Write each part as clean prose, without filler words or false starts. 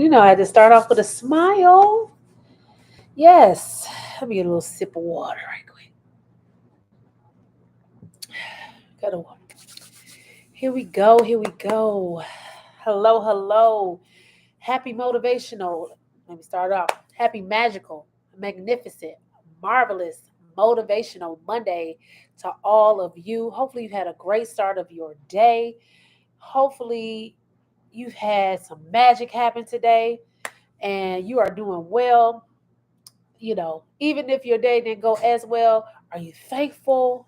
I had to start off with a smile. Yes. Let me get a little sip of water right quick. Got a Here we go. Here we go. Hello, hello. Happy motivational. Let me start off. Happy magical, magnificent, marvelous, motivational Monday to all of you. Hopefully, you had a great start of your day. Hopefully, you've had some magic happen today and you are doing well. Even if your day didn't go as well, are you thankful?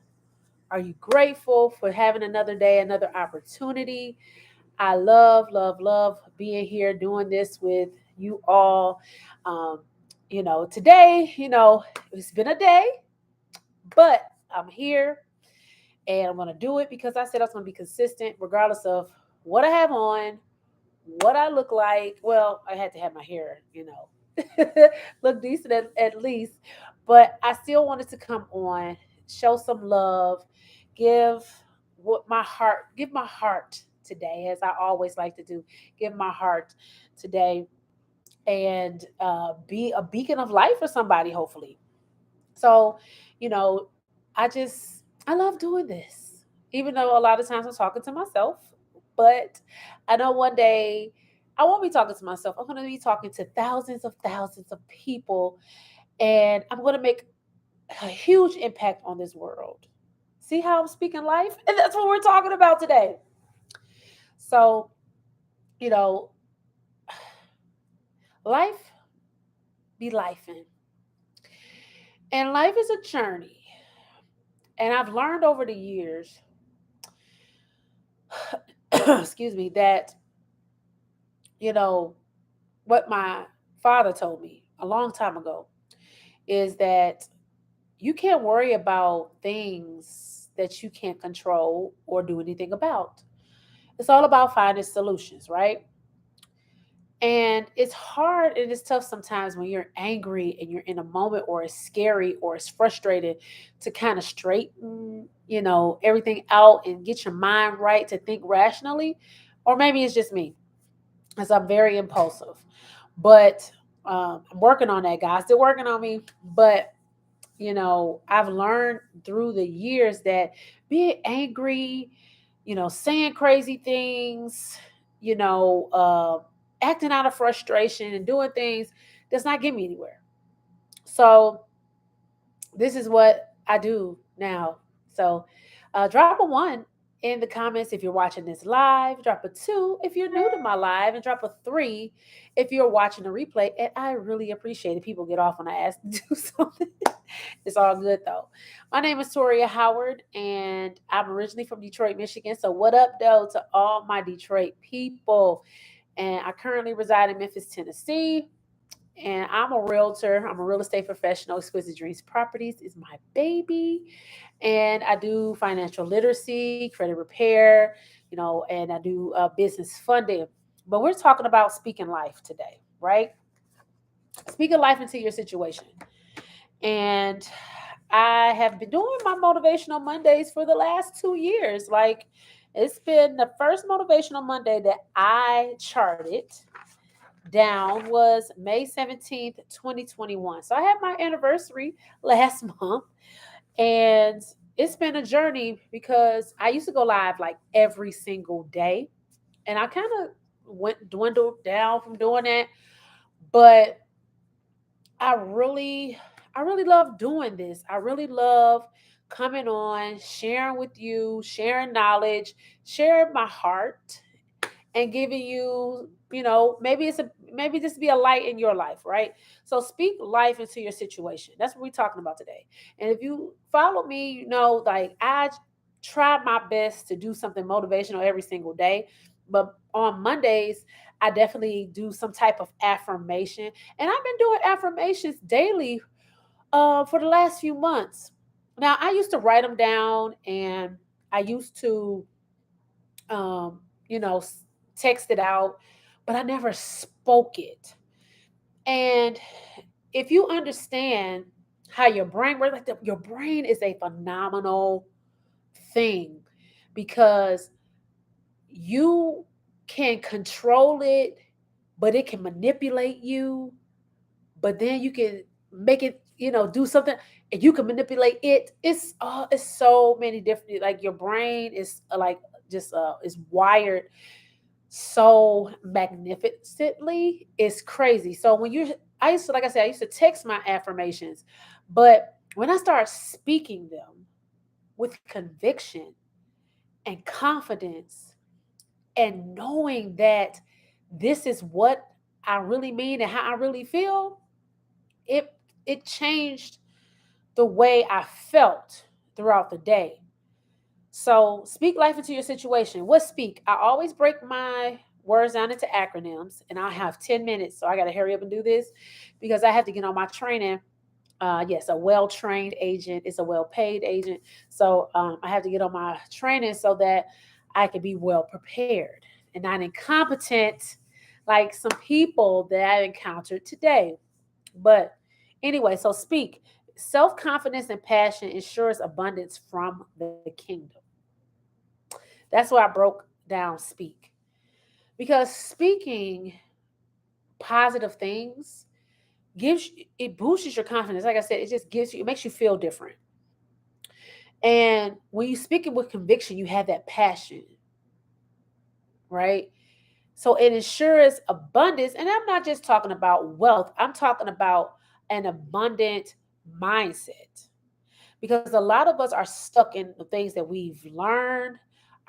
Are you grateful for having another day, another opportunity? I love, love, love being here doing this with you all. Um, Today, it's been a day, but I'm here and I'm going to do it because I said I was going to be consistent regardless of what I have on, what I look like. Well, I had to have my hair, look decent at least. But I still wanted to come on, show some love, give give my heart today, as I always like to do, give my heart today and be a beacon of light for somebody, hopefully. So, you know, I love doing this, even though a lot of times I'm talking to myself. But I know one day I won't be talking to myself. I'm going to be talking to thousands of people, and I'm going to make a huge impact on this world. See how I'm speaking life? And that's what we're talking about today. So, you know, life be life in. And life is a journey. And I've learned over the years, excuse me, that you know, what my father told me a long time ago is that you can't worry about things that you can't control or do anything about. It's all about finding solutions, right? And it's hard and it's tough sometimes when you're angry and you're in a moment or it's scary or it's frustrated to kind of straighten, everything out and get your mind right to think rationally. Or maybe it's just me, as I'm very impulsive. But I'm working on that, guys. Still working on me. But I've learned through the years that being angry, saying crazy things, you know, uh, acting out of frustration and doing things does not get me anywhere. So this is what I do now. So drop a one in the comments if you're watching this live. Drop a two if you're new to my live, and drop a three if you're watching the replay. And I really appreciate it. People get off when I ask to do something. It's all good though. My name is Toria Howard, and I'm originally from Detroit, Michigan. So what up, though, to all my Detroit people? And I currently reside in Memphis, Tennessee. And I'm a realtor. I'm a real estate professional. Exquisite Dreams Properties is my baby. And I do financial literacy, credit repair, and I do business funding. But we're talking about speaking life today, right? Speaking life into your situation. And I have been doing my motivational Mondays for the last 2 years. Like, it's been the first motivational Monday that I charted down was May 17th, 2021. So I had my anniversary last month, and it's been a journey because I used to go live like every single day, and I kind of went dwindled down from doing that. But I really I really love doing this. I really love coming on, sharing with you, sharing knowledge, sharing my heart, and giving you, maybe this be a light in your life, right? So speak life into your situation. That's what we're talking about today. And if you follow me, like I try my best to do something motivational every single day. But on Mondays, I definitely do some type of affirmation. And I've been doing affirmations daily for the last few months. Now, I used to write them down, and I used to um, you know, s- text it out, but I never spoke it. And if you understand how your brain works, like your brain is a phenomenal thing because you can control it but it can manipulate you, but then you can make it, do something, and you can manipulate it. It's so many different, like your brain is like just is wired so magnificently. It's crazy. So when you I used to, like I said, I used to text my affirmations, but when I start speaking them with conviction and confidence, and knowing that this is what I really mean and how I really feel, it it changed the way I felt throughout the day. So speak life into your situation. What speak? I always break my words down into acronyms, and I have 10 minutes. So I got to hurry up and do this because I have to get on my training. Yes, a well trained agent is a well paid agent. So I have to get on my training so that I can be well prepared and not incompetent like some people that I've encountered today. But anyway, so speak. Self confidence and passion ensures abundance from the kingdom. That's why I broke down speak. Because speaking positive things it boosts your confidence. Like I said, it just gives you, it makes you feel different. And when you speak it with conviction, you have that passion, right? So it ensures abundance. And I'm not just talking about wealth, I'm talking about an abundant mindset. Because a lot of us are stuck in the things that we've learned,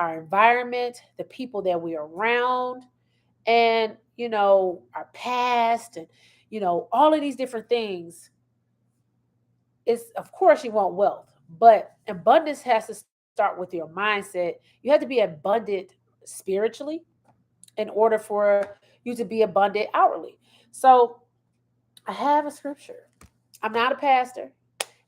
our environment, the people that we're around, and, our past, and, all of these different things. Is, of course, you want wealth, but abundance has to start with your mindset. You have to be abundant spiritually in order for you to be abundant outwardly. So I have a scripture. I'm not a pastor.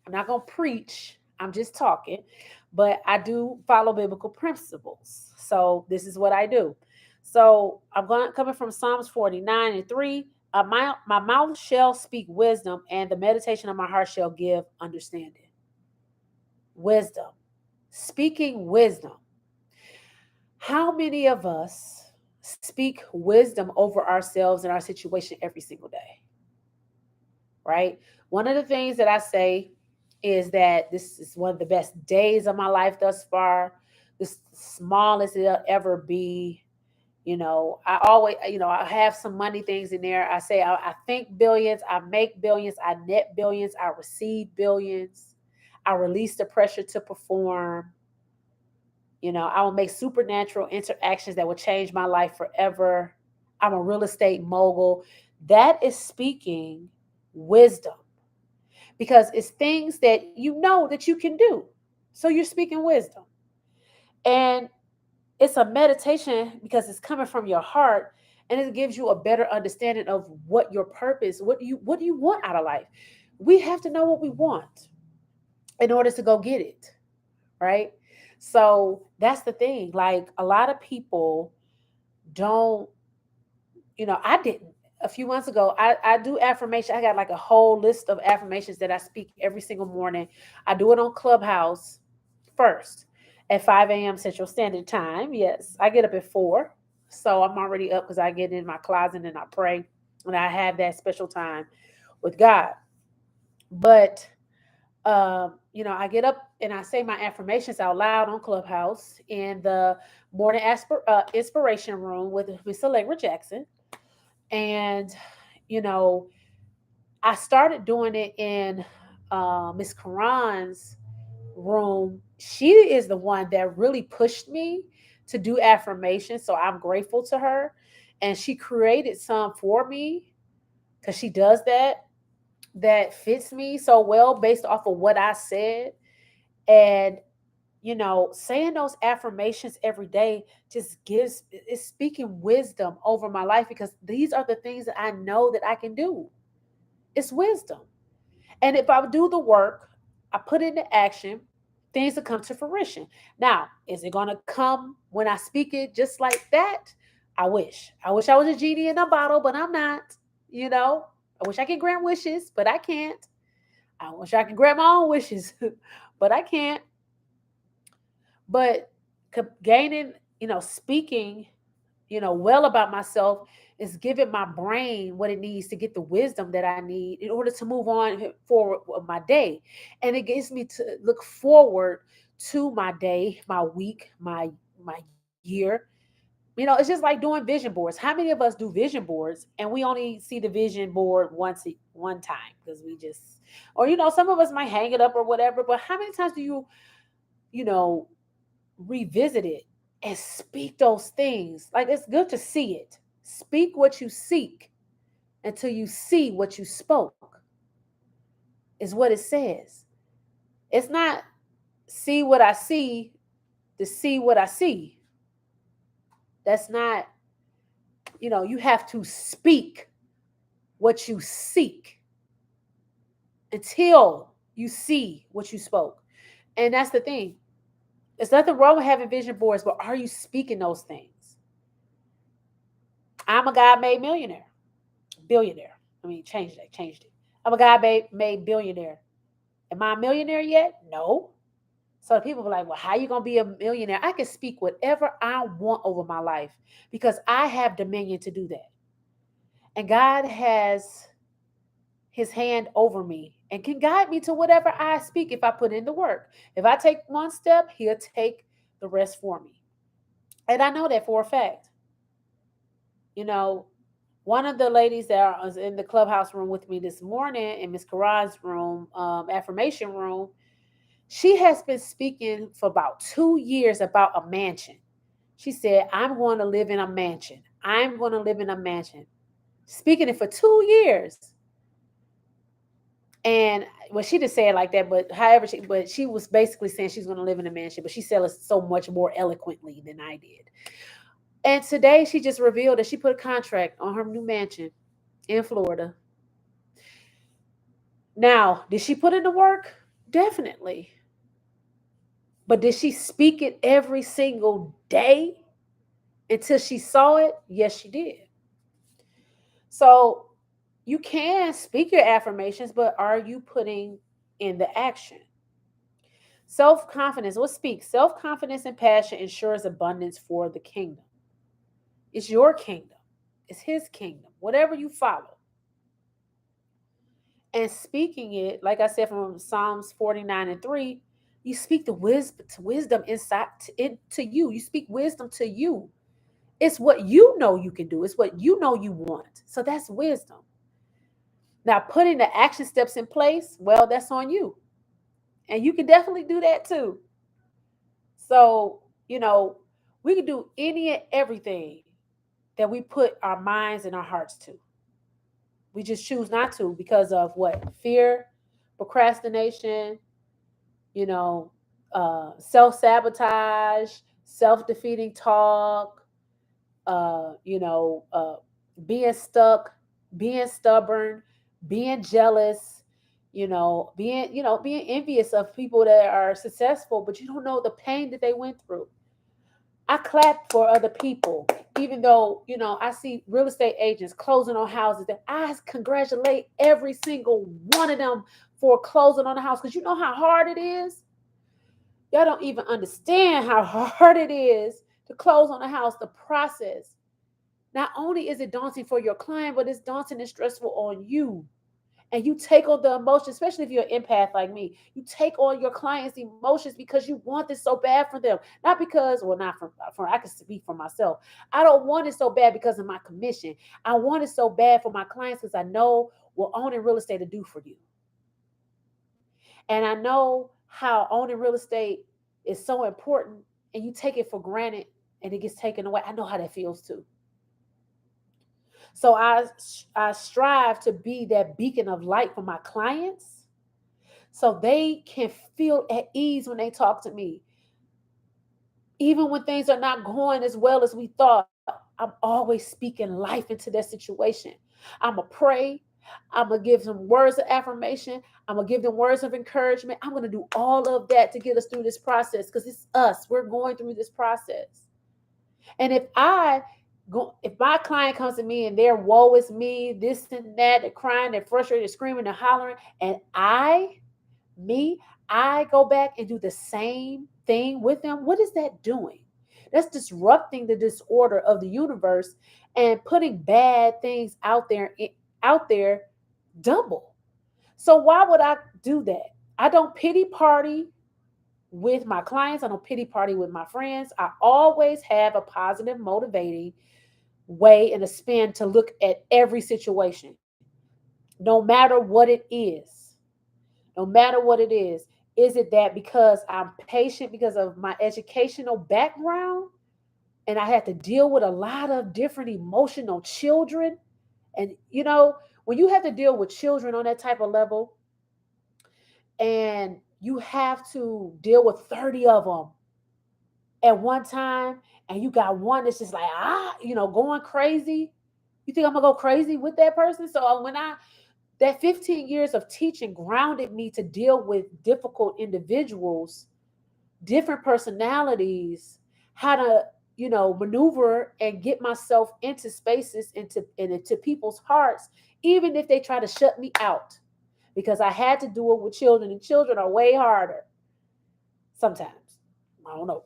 I'm not going to preach. I'm just talking, but I do follow biblical principles. So this is what I do. So I'm going coming from Psalms 49:3. My mouth shall speak wisdom, and the meditation of my heart shall give understanding. Wisdom. Speaking wisdom. How many of us speak wisdom over ourselves and our situation every single day? Right? One of the things that I say is that this is one of the best days of my life thus far. This smallest it'll ever be. I always, I have some money things in there. I say I think billions, I make billions, I net billions, I receive billions, I release the pressure to perform. I will make supernatural interactions that will change my life forever. I'm a real estate mogul. That is speaking wisdom because it's things that you know that you can do. So you're speaking wisdom. And it's a meditation because it's coming from your heart, and it gives you a better understanding of what your purpose, what do you want out of life. We have to know what we want in order to go get it, right? So that's the thing. Like a lot of people don't, I didn't. A few months ago, I do affirmation. I got like a whole list of affirmations that I speak every single morning. I do it on Clubhouse first at 5 a.m. Central Standard Time. Yes, I get up at 4. So I'm already up because I get in my closet and I pray and I have that special time with God. But I get up and I say my affirmations out loud on Clubhouse in the inspiration room with Miss Allegra Jackson. And, you know, I started doing it in Miss Karan's room. She is the one that really pushed me to do affirmations. So I'm grateful to her. And she created some for me because she does that fits me so well based off of what I said. And saying those affirmations every day just gives it's speaking wisdom over my life because these are the things that I know that I can do. It's wisdom. And if I do the work, I put it into action, things will come to fruition. Now, is it going to come when I speak it just like that? I wish. I wish I was a genie in a bottle, but I'm not. You know, I wish I could grant wishes, but I can't. I wish I could grant my own wishes, but I can't. But gaining, speaking well about myself is giving my brain what it needs to get the wisdom that I need in order to move on forward with my day. And it gets me to look forward to my day, my week, my year. It's just like doing vision boards. How many of us do vision boards and we only see the vision board one time because we just, or some of us might hang it up or whatever, but how many times do you know revisit it and speak those things? Like, it's good to see it. Speak what you seek until you see what you spoke, is what it says. It's not see what I see to see what I see. That's not, you have to speak what you seek until you see what you spoke. And that's the thing. There's nothing wrong with having vision boards, but are you speaking those things? I'm a God made millionaire, billionaire. I mean, changed it. I'm a God made billionaire. Am I a millionaire yet? No. So people be like, well, how you gonna be a millionaire? I can speak whatever I want over my life because I have dominion to do that. And God has his hand over me and can guide me to whatever I speak if I put in the work. If I take one step, he'll take the rest for me. And I know that for a fact. You know, one of the ladies that was in the clubhouse room with me this morning in Miss Karan's room, affirmation room, she has been speaking for about 2 years about a mansion. She said, I'm going to live in a mansion. I'm going to live in a mansion. Speaking it for 2 years. And well, she didn't say it like that, but however, she was basically saying she's going to live in a mansion, but she said it so much more eloquently than I did. And today she just revealed that she put a contract on her new mansion in Florida. Now, did she put in the work? Definitely. But did she speak it every single day until she saw it? Yes, she did. So you can speak your affirmations, but are you putting in the action? Self confidence. What speaks? Self confidence and passion ensures abundance for the kingdom. It's your kingdom, it's his kingdom, whatever you follow. And speaking it, like I said from Psalms 49:3, you speak the wisdom inside into you. You speak wisdom to you. It's what you know you can do, it's what you know you want. So that's wisdom. Now, putting the action steps in place, well, that's on you. And you can definitely do that too. So, we can do any and everything that we put our minds and our hearts to. We just choose not to because of what? Fear, procrastination, you know, self sabotage, self defeating talk, being stuck, being stubborn, being jealous, being envious of people that are successful, but you don't know the pain that they went through. I clap for other people, even though, I see real estate agents closing on houses that I congratulate every single one of them for closing on a house because you know how hard it is. Y'all don't even understand how hard it is to close on a house, the process. Not only is it daunting for your client, but it's daunting and stressful on you. And you take on the emotions, especially if you're an empath like me. You take on your clients' emotions because you want this so bad for them. Not because, well, not for I can speak for myself. I don't want it so bad because of my commission. I want it so bad for my clients because I know what owning real estate to do for you. And I know how owning real estate is so important and you take it for granted and it gets taken away. I know how that feels too. So I strive to be that beacon of light for my clients so they can feel at ease when they talk to me. Even when things are not going as well as we thought, I'm always speaking life into that situation. I'm going to pray. I'm going to give them words of affirmation. I'm going to give them words of encouragement. I'm going to do all of that to get us through this process because it's us. We're going through this process. And if my client comes to me and they're woe is me, this and that, they're crying, they're frustrated, they're screaming, they're hollering, and I go back and do the same thing with them, what is that doing? That's disrupting the disorder of the universe and putting bad things out there double. So why would I do that? I don't pity party with my clients. I don't pity party with my friends. I always have a positive, motivating way and a spin to look at every situation, no matter what it is. No matter what it is. Is it that because I'm patient because of my educational background and I had to deal with a lot of different emotional children? And when you have to deal with children on that type of level and you have to deal with 30 of them at one time, and you got one that's just like going crazy, you think I'm gonna go crazy with that person? So when I that 15 years of teaching grounded me to deal with difficult individuals, different personalities, how to maneuver and get myself into spaces, into people's hearts, even if they try to shut me out, because I had to do it with children, and children are way harder sometimes. I don't know.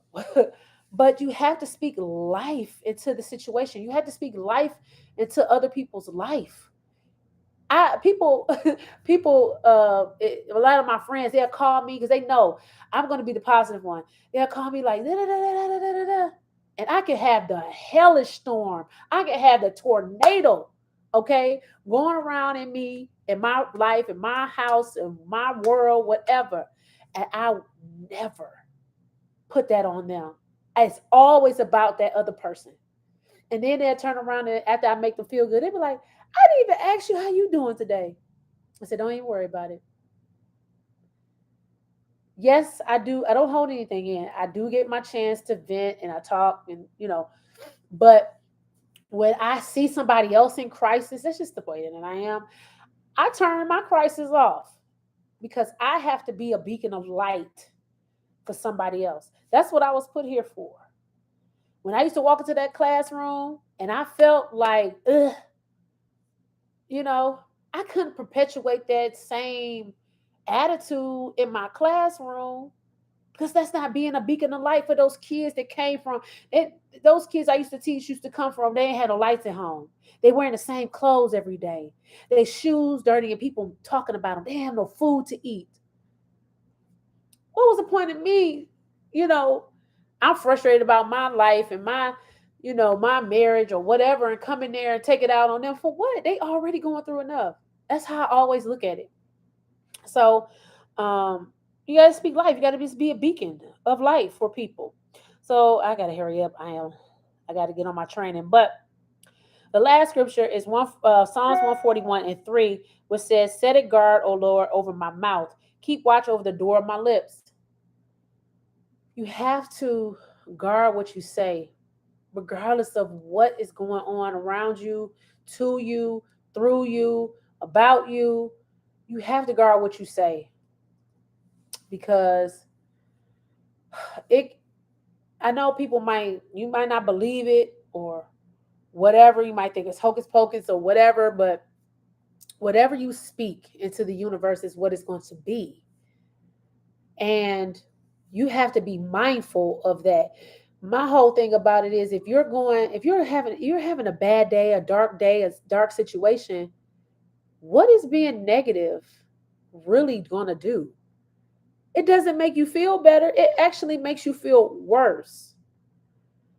But you have to speak life into the situation. You have to speak life into other people's life. I people people a lot of my friends, they'll call me because they know I'm going to be the positive one. They'll call me like da, da, da, da, da, da, da, da. And I can have the hellish storm. I can have the tornado, okay, going around in me, in my life, in my house, in my world, whatever. And I never put that on them. It's always about that other person. And then they'll turn around and after I make them feel good, they'll be like, I didn't even ask you how you doing today. I said, don't even worry about it. Yes, I do. I don't hold anything in. I do get my chance to vent and I talk but when I see somebody else in crisis, that's just the way that I am. I turn my crisis off because I have to be a beacon of light for somebody else. That's what I was put here for. When I used to walk into that classroom and I felt like, ugh, you know, I couldn't perpetuate that same attitude in my classroom because that's not being a beacon of light for those kids that came from it. Those kids I used to teach used to come from, they ain't had no lights at home. They wearing the same clothes every day. Their shoes dirty and people talking about them. They have no food to eat. What was the point of me? You know, I'm frustrated about my life and my marriage or whatever, and come in there and take it out on them for what? They already going through enough. That's how I always look at it. So, you gotta speak life. You gotta just be a beacon of life for people. So I gotta hurry up. I gotta get on my training. But the last scripture is Psalms 141:3, which says, "Set a guard, O Lord, over my mouth. Keep watch over the door of my lips." You have to guard what you say, regardless of what is going on around you, to you, through you, about you. You have to guard what you say because it I know you might not believe it or whatever. You might think it's hocus pocus or whatever, but whatever you speak into the universe is what it's going to be. And you have to be mindful of that. My whole thing about it is if you're having a bad day, a dark situation, what is being negative really going to do? It doesn't make you feel better. It actually makes you feel worse.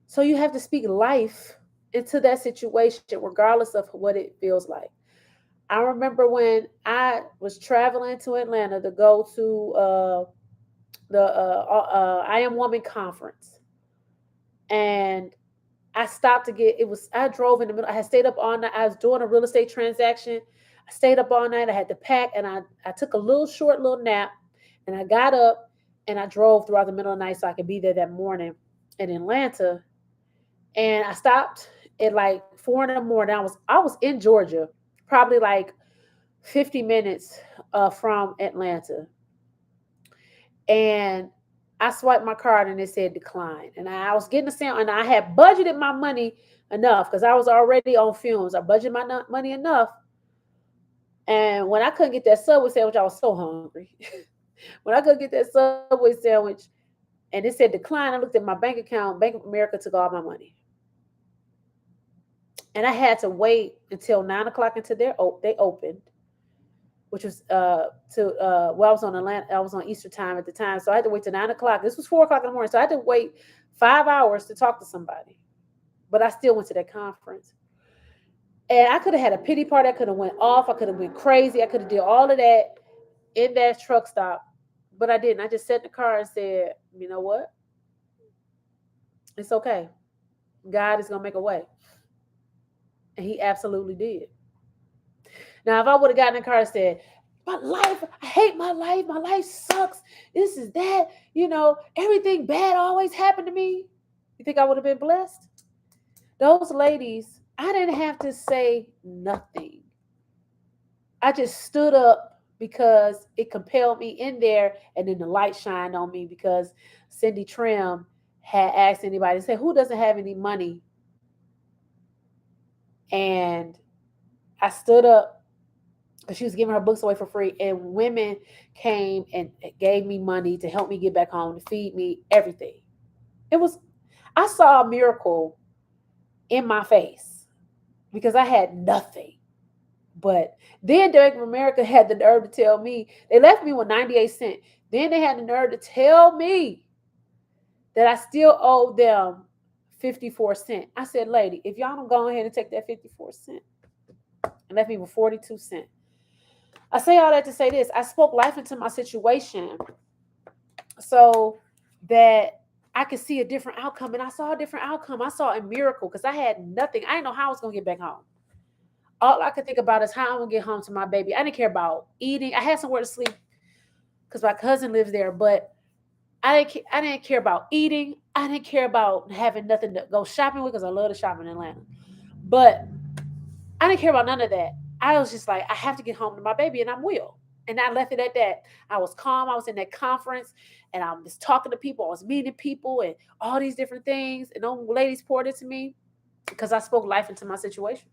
So you have to speak life into that situation, regardless of what it feels like. I remember when I was traveling to Atlanta to go to the I Am Woman conference, and I stopped to get. It was I drove in the middle. I had stayed up all night. I was doing a real estate transaction. I stayed up all night. I had to pack, and I took a little nap, and I got up and I drove throughout the middle of the night so I could be there that morning in Atlanta. And I stopped at like 4 in the morning. I was in Georgia, probably like 50 minutes from Atlanta, and I swiped my card and it said decline. And I was getting a sound, and I had budgeted my money enough because I was already on fumes. I budgeted my money enough, and when I couldn't get that Subway sandwich, I was so hungry. When I couldn't get that Subway sandwich, and it said decline. I looked at my bank account. Bank of America took all my money, and I had to wait until 9 o'clock until they opened, which was to well, I was on Atlanta. I was on Easter time at the time, so I had to wait till 9 o'clock. This was 4 o'clock in the morning, so I had to wait 5 hours to talk to somebody. But I still went to that conference, and I could have had a pity party. I could have went off. I could have went crazy. I could have did all of that in that truck stop, but I didn't. I just sat in the car and said, you know what? It's okay. God is gonna make a way, and He absolutely did. Now, if I would have gotten in the car and said, my life, I hate my life sucks, this is that, everything bad always happened to me, you think I would have been blessed? Those ladies, I didn't have to say nothing. I just stood up because it compelled me in there, and then the light shined on me because Cindy Trim had asked anybody, say, who doesn't have any money? And I stood up because she was giving her books away for free, and women came and gave me money to help me get back home, to feed me, everything. It was, I saw a miracle in my face because I had nothing. But then Derek of America had the nerve to tell me, they left me with 98 cents. Then they had the nerve to tell me that I still owe them 54 cents. I said, lady, if y'all don't go ahead and take that 54 cents, and left me with 42 cents. I say all that to say this. I spoke life into my situation so that I could see a different outcome. And I saw a different outcome. I saw a miracle because I had nothing. I didn't know how I was going to get back home. All I could think about is how I'm going to get home to my baby. I didn't care about eating. I had somewhere to sleep because my cousin lives there, but I didn't care about eating. I didn't care about having nothing to go shopping with because I love to shop in Atlanta. But I didn't care about none of that. I was just like, I have to get home to my baby, and I will. And I left it at that. I was calm. I was in that conference, and I was talking to people. I was meeting people, and all these different things. And those ladies poured into me because I spoke life into my situation.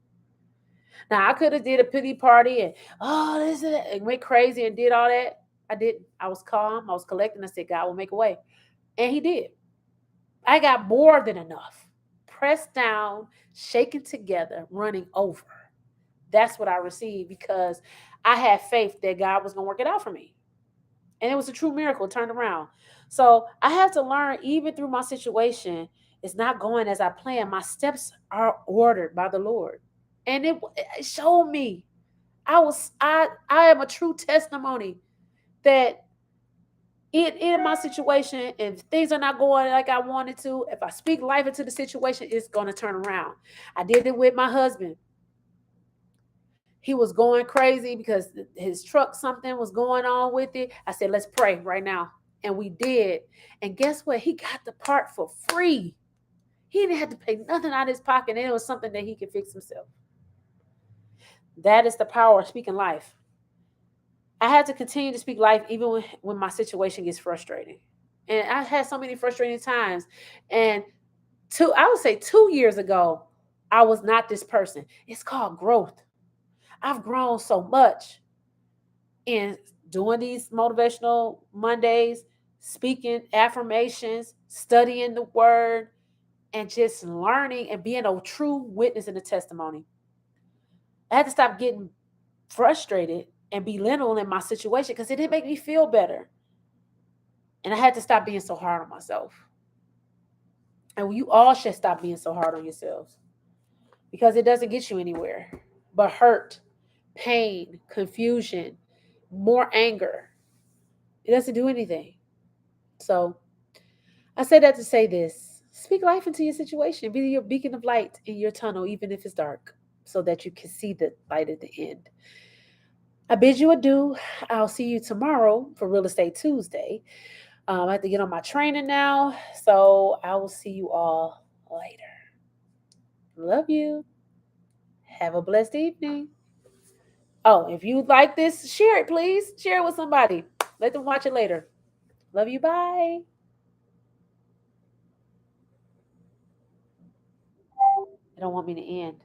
Now I could have did a pity party and this is it, and went crazy and did all that. I didn't. I was calm. I was collecting. I said, God will make a way, and He did. I got more than enough, pressed down, shaken together, running over. That's what I received because I had faith that God was going to work it out for me. And it was a true miracle, turned around. So I have to learn, even through my situation, it's not going as I planned. My steps are ordered by the Lord. And it showed me. I am a true testimony that in my situation, if things are not going like I wanted to, if I speak life into the situation, it's going to turn around. I did it with my husband. He was going crazy because his truck, something was going on with it. I said, let's pray right now. And we did. And guess what? He got the part for free. He didn't have to pay nothing out of his pocket. And it was something that he could fix himself. That is the power of speaking life. I had to continue to speak life even when my situation gets frustrating. And I had so many frustrating times. And I would say 2 years ago, I was not this person. It's called growth. I've grown so much in doing these motivational Mondays, speaking affirmations, studying the word, and just learning and being a true witness in the testimony. I had to stop getting frustrated and belittling in my situation because it didn't make me feel better. And I had to stop being so hard on myself. And you all should stop being so hard on yourselves because it doesn't get you anywhere but hurt, pain, confusion, more anger. It doesn't do anything. So I say that to say this: speak life into your situation. Be your beacon of light in your tunnel, even if it's dark, so that you can see the light at the end. I bid you adieu. I'll see you tomorrow for Real Estate Tuesday. I have to get on my training now, so I will see you all later. Love you. Have a blessed evening. Oh, if you like this, share it, please. Share it with somebody. Let them watch it later. Love you. Bye. I don't want me to end.